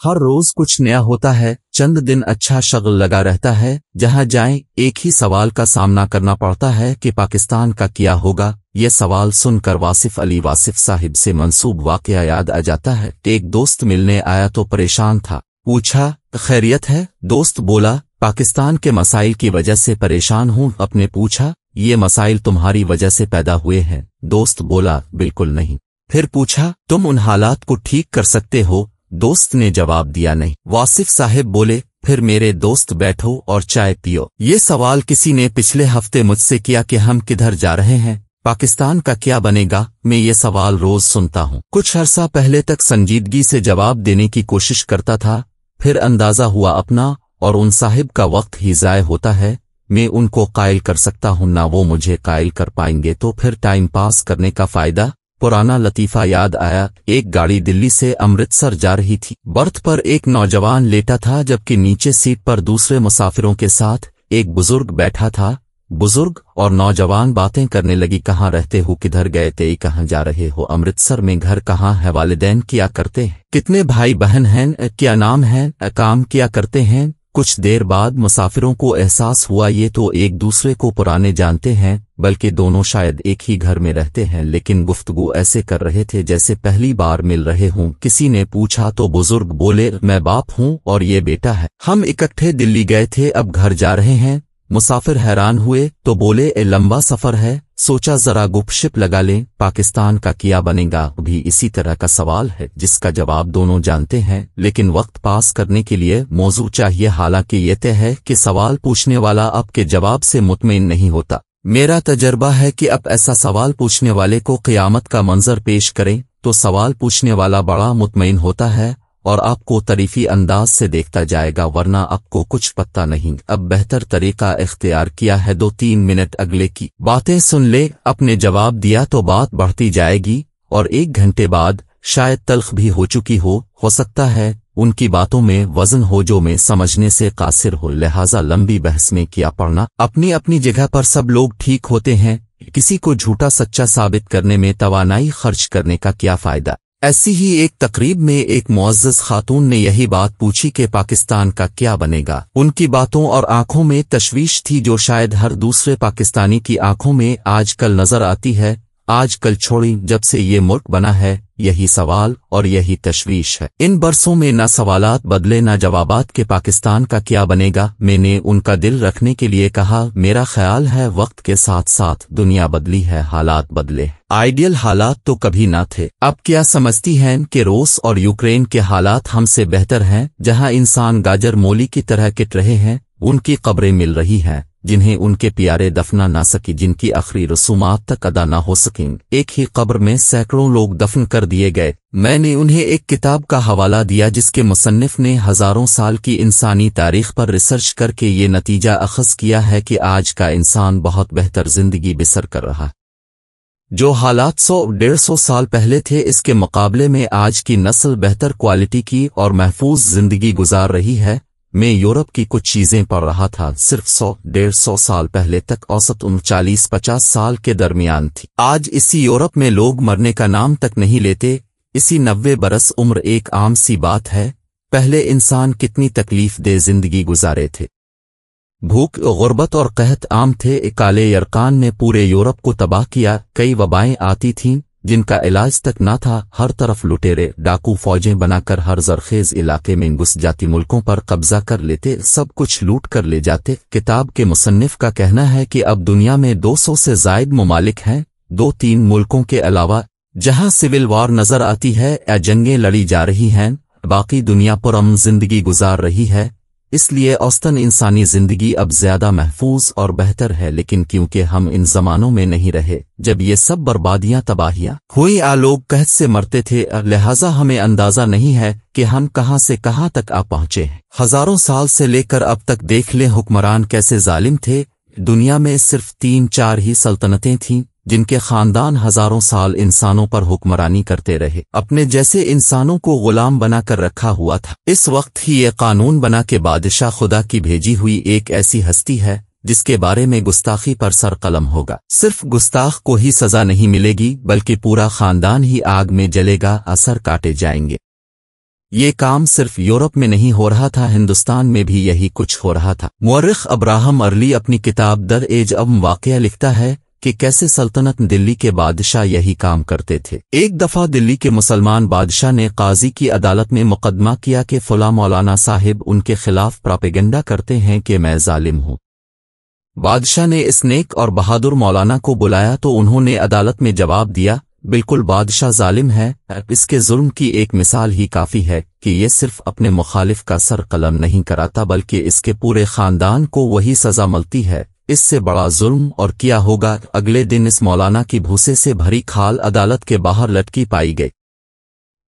ہر روز کچھ نیا ہوتا ہے، چند دن اچھا شغل لگا رہتا ہے، جہاں جائیں ایک ہی سوال کا سامنا کرنا پڑتا ہے کہ پاکستان کا کیا ہوگا۔ یہ سوال سن کر واصف علی واصف صاحب سے منسوب واقعہ یاد آ جاتا ہے۔ ایک دوست ملنے آیا تو پریشان تھا، پوچھا خیریت ہے؟ دوست بولا پاکستان کے مسائل کی وجہ سے پریشان ہوں۔ اپنے پوچھا یہ مسائل تمہاری وجہ سے پیدا ہوئے ہیں؟ دوست بولا بالکل نہیں۔ پھر پوچھا تم ان حالات کو ٹھیک کر سکتے ہو؟ دوست نے جواب دیا نہیں۔ واصف صاحب بولے پھر میرے دوست بیٹھو اور چائے پیو۔ یہ سوال کسی نے پچھلے ہفتے مجھ سے کیا کہ ہم کدھر جا رہے ہیں، پاکستان کا کیا بنے گا۔ میں یہ سوال روز سنتا ہوں۔ کچھ عرصہ پہلے تک سنجیدگی سے جواب دینے کی کوشش کرتا تھا، پھر اندازہ ہوا اپنا اور ان صاحب کا وقت ہی ضائع ہوتا ہے۔ میں ان کو قائل کر سکتا ہوں، نہ وہ مجھے قائل کر پائیں گے، تو پھر ٹائم پاس کرنے کا فائدہ۔ پرانا لطیفہ یاد آیا۔ ایک گاڑی دلی سے امرتسر جا رہی تھی۔ برتھ پر ایک نوجوان لیٹا تھا، جبکہ نیچے سیٹ پر دوسرے مسافروں کے ساتھ ایک بزرگ بیٹھا تھا۔ بزرگ اور نوجوان باتیں کرنے لگی، کہاں رہتے ہو، کدھر گئے تھے، کہاں جا رہے ہو، امرتسر میں گھر کہاں ہے، والدین کیا کرتے ہیں، کتنے بھائی بہن ہیں، کیا نام ہے، کام کیا کرتے ہیں۔ کچھ دیر بعد مسافروں کو احساس ہوا یہ تو ایک دوسرے کو پرانے جانتے ہیں، بلکہ دونوں شاید ایک ہی گھر میں رہتے ہیں، لیکن گفتگو ایسے کر رہے تھے جیسے پہلی بار مل رہے ہوں۔ کسی نے پوچھا تو بزرگ بولے میں باپ ہوں اور یہ بیٹا ہے، ہم اکٹھے دلی گئے تھے، اب گھر جا رہے ہیں۔ مسافر حیران ہوئے تو بولے لمبا سفر ہے، سوچا ذرا گپ شپ لگا لیں، پاکستان کا کیا بنے گا بھی اسی طرح کا سوال ہے جس کا جواب دونوں جانتے ہیں، لیکن وقت پاس کرنے کے لیے موضوع چاہیے۔ حالانکہ یہ طے ہے کہ سوال پوچھنے والا آپ کے جواب سے مطمئن نہیں ہوتا۔ میرا تجربہ ہے کہ اب ایسا سوال پوچھنے والے کو قیامت کا منظر پیش کریں تو سوال پوچھنے والا بڑا مطمئن ہوتا ہے اور آپ کو طریفی انداز سے دیکھتا جائے گا، ورنہ آپ کو کچھ پتہ نہیں۔ اب بہتر طریقہ اختیار کیا ہے، 2-3 منٹ اگلے کی باتیں سن لے، اپنے جواب دیا تو بات بڑھتی جائے گی اور 1 گھنٹے بعد شاید تلخ بھی ہو چکی ہو سکتا ہے ان کی باتوں میں وزن ہو جو میں سمجھنے سے قاصر ہو، لہٰذا لمبی بحث میں کیا پڑنا۔ اپنی اپنی جگہ پر سب لوگ ٹھیک ہوتے ہیں، کسی کو جھوٹا سچا ثابت کرنے میں توانائی خرچ کرنے کا کیا فائدہ۔ ایسی ہی ایک تقریب میں ایک معزز خاتون نے یہی بات پوچھی کہ پاکستان کا کیا بنے گا۔ ان کی باتوں اور آنکھوں میں تشویش تھی جو شاید ہر دوسرے پاکستانی کی آنکھوں میں آج کل نظر آتی ہے۔ آج کل چھوڑی، جب سے یہ ملک بنا ہے یہی سوال اور یہی تشویش ہے۔ ان برسوں میں نہ سوالات بدلے نہ جوابات کہ پاکستان کا کیا بنے گا۔ میں نے ان کا دل رکھنے کے لیے کہا میرا خیال ہے وقت کے ساتھ ساتھ دنیا بدلی ہے، حالات بدلے، آئیڈیل حالات تو کبھی نہ تھے۔ اب کیا سمجھتی ہیں کہ روس اور یوکرین کے حالات ہم سے بہتر ہیں، جہاں انسان گاجر مولی کی طرح کٹ رہے ہیں، ان کی قبریں مل رہی ہیں جنہیں ان کے پیارے دفنا نہ سکی، جن کی آخری رسومات تک ادا نہ ہو سکیں۔ ایک ہی قبر میں سینکڑوں لوگ دفن کر دیے گئے۔ میں نے انہیں ایک کتاب کا حوالہ دیا جس کے مصنف نے ہزاروں سال کی انسانی تاریخ پر ریسرچ کر کے یہ نتیجہ اخذ کیا ہے کہ آج کا انسان بہت بہتر زندگی بسر کر رہا ہے۔ جو حالات 100-150 سال پہلے تھے اس کے مقابلے میں آج کی نسل بہتر کوالٹی کی اور محفوظ زندگی گزار رہی ہے۔ میں یورپ کی کچھ چیزیں پڑھ رہا تھا، صرف 100-150 سال پہلے تک اوسط عمر 40-50 سال کے درمیان تھی۔ آج اسی یورپ میں لوگ مرنے کا نام تک نہیں لیتے، اسی 90 برس عمر ایک عام سی بات ہے۔ پہلے انسان کتنی تکلیف دہ زندگی گزارے تھے، بھوک، غربت اور قحط عام تھے۔ کالے یرقان نے پورے یورپ کو تباہ کیا، کئی وبائیں آتی تھیں جن کا علاج تک نہ تھا، ہر طرف لٹیرے ڈاکو فوجیں بنا کر ہر زرخیز علاقے میں گھس جاتی، ملکوں پر قبضہ کر لیتے، سب کچھ لوٹ کر لے جاتے۔ کتاب کے مصنف کا کہنا ہے کہ اب دنیا میں 200 سے زائد ممالک ہیں، 2-3 ملکوں کے علاوہ، جہاں سول وار نظر آتی ہے یا جنگیں لڑی جا رہی ہیں، باقی دنیا پرامن زندگی گزار رہی ہے۔ اس لیے اوسطاً انسانی زندگی اب زیادہ محفوظ اور بہتر ہے، لیکن کیونکہ ہم ان زمانوں میں نہیں رہے جب یہ سب بربادیاں تباہیاں ہوئی، لوگ قحط سے مرتے تھے، لہٰذا ہمیں اندازہ نہیں ہے کہ ہم کہاں سے کہاں تک آ پہنچے ہیں۔ ہزاروں سال سے لے کر اب تک دیکھ لیں حکمران کیسے ظالم تھے۔ دنیا میں صرف 3-4 ہی سلطنتیں تھیں جن کے خاندان ہزاروں سال انسانوں پر حکمرانی کرتے رہے، اپنے جیسے انسانوں کو غلام بنا کر رکھا ہوا تھا۔ اس وقت ہی یہ قانون بنا کہ بادشاہ خدا کی بھیجی ہوئی ایک ایسی ہستی ہے جس کے بارے میں گستاخی پر سر قلم ہوگا، صرف گستاخ کو ہی سزا نہیں ملے گی بلکہ پورا خاندان ہی آگ میں جلے گا، اثر کاٹے جائیں گے۔ یہ کام صرف یورپ میں نہیں ہو رہا تھا، ہندوستان میں بھی یہی کچھ ہو رہا تھا۔ مورخ ابراہم ارلی اپنی کتاب در ایج اب واقعہ لکھتا ہے کہ کیسے سلطنت دلی کے بادشاہ یہی کام کرتے تھے۔ ایک دفعہ دلی کے مسلمان بادشاہ نے قاضی کی عدالت میں مقدمہ کیا کہ فلاں مولانا صاحب ان کے خلاف پراپیگنڈا کرتے ہیں کہ میں ظالم ہوں۔ بادشاہ نے اس نیک اور بہادر مولانا کو بلایا تو انہوں نے عدالت میں جواب دیا، بالکل بادشاہ ظالم ہے، اس کے ظلم کی ایک مثال ہی کافی ہے کہ یہ صرف اپنے مخالف کا سر قلم نہیں کراتا بلکہ اس کے پورے خاندان کو وہی سزا ملتی ہے، اس سے بڑا ظلم اور کیا ہوگا۔ اگلے دن اس مولانا کی بھوسے سے بھری کھال عدالت کے باہر لٹکی پائی گئی۔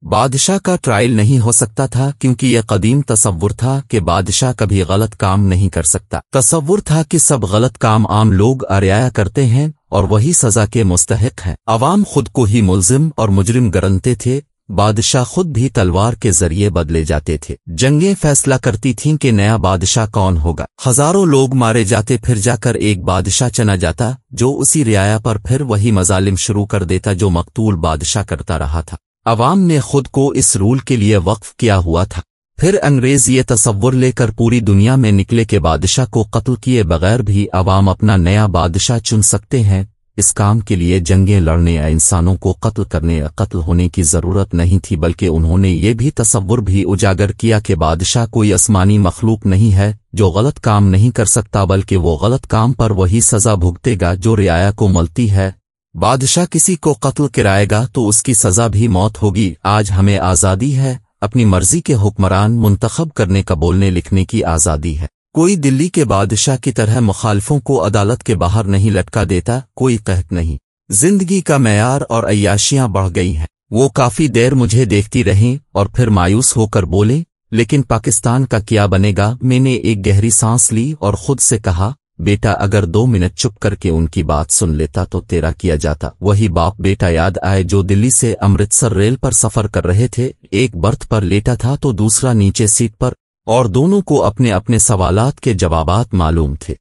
بادشاہ کا ٹرائل نہیں ہو سکتا تھا کیونکہ یہ قدیم تصور تھا کہ بادشاہ کبھی غلط کام نہیں کر سکتا۔ تصور تھا کہ سب غلط کام عام لوگ ارعایا کرتے ہیں اور وہی سزا کے مستحق ہیں۔ عوام خود کو ہی ملزم اور مجرم گرنتے تھے، بادشاہ خود بھی تلوار کے ذریعے بدلے جاتے تھے۔ جنگیں فیصلہ کرتی تھیں کہ نیا بادشاہ کون ہوگا۔ ہزاروں لوگ مارے جاتے، پھر جا کر ایک بادشاہ چنا جاتا جو اسی رعایا پر پھر وہی مظالم شروع کر دیتا جو مقتول بادشاہ کرتا رہا تھا۔ عوام نے خود کو اس رول کے لیے وقف کیا ہوا تھا۔ پھر انگریز یہ تصور لے کر پوری دنیا میں نکلے کہ بادشاہ کو قتل کیے بغیر بھی عوام اپنا نیا بادشاہ چن سکتے ہیں۔ اس کام کے لیے جنگیں لڑنے یا انسانوں کو قتل کرنے یا قتل ہونے کی ضرورت نہیں تھی، بلکہ انہوں نے یہ بھی تصور بھی اجاگر کیا کہ بادشاہ کوئی آسمانی مخلوق نہیں ہے جو غلط کام نہیں کر سکتا، بلکہ وہ غلط کام پر وہی سزا بھگتے گا جو رعایا کو ملتی ہے۔ بادشاہ کسی کو قتل کرائے گا تو اس کی سزا بھی موت ہوگی۔ آج ہمیں آزادی ہے، اپنی مرضی کے حکمران منتخب کرنے کا، بولنے لکھنے کی آزادی ہے۔ کوئی دلی کے بادشاہ کی طرح مخالفوں کو عدالت کے باہر نہیں لٹکا دیتا، کوئی قحط نہیں۔ زندگی کا معیار اور عیاشیاں بڑھ گئی ہیں۔ وہ کافی دیر مجھے دیکھتی رہیں اور پھر مایوس ہو کر بولے، لیکن پاکستان کا کیا بنے گا؟ میں نے ایک گہری سانس لی اور خود سے کہا، بیٹا اگر 2 منٹ چپ کر کے ان کی بات سن لیتا تو تیرا کیا جاتا۔ وہی باپ بیٹا یاد آئے جو دلی سے امرتسر ریل پر سفر کر رہے تھے، ایک برتھ پر لیٹا تھا تو دوسرا نیچے سیٹ پر، اور دونوں کو اپنے اپنے سوالات کے جوابات معلوم تھے۔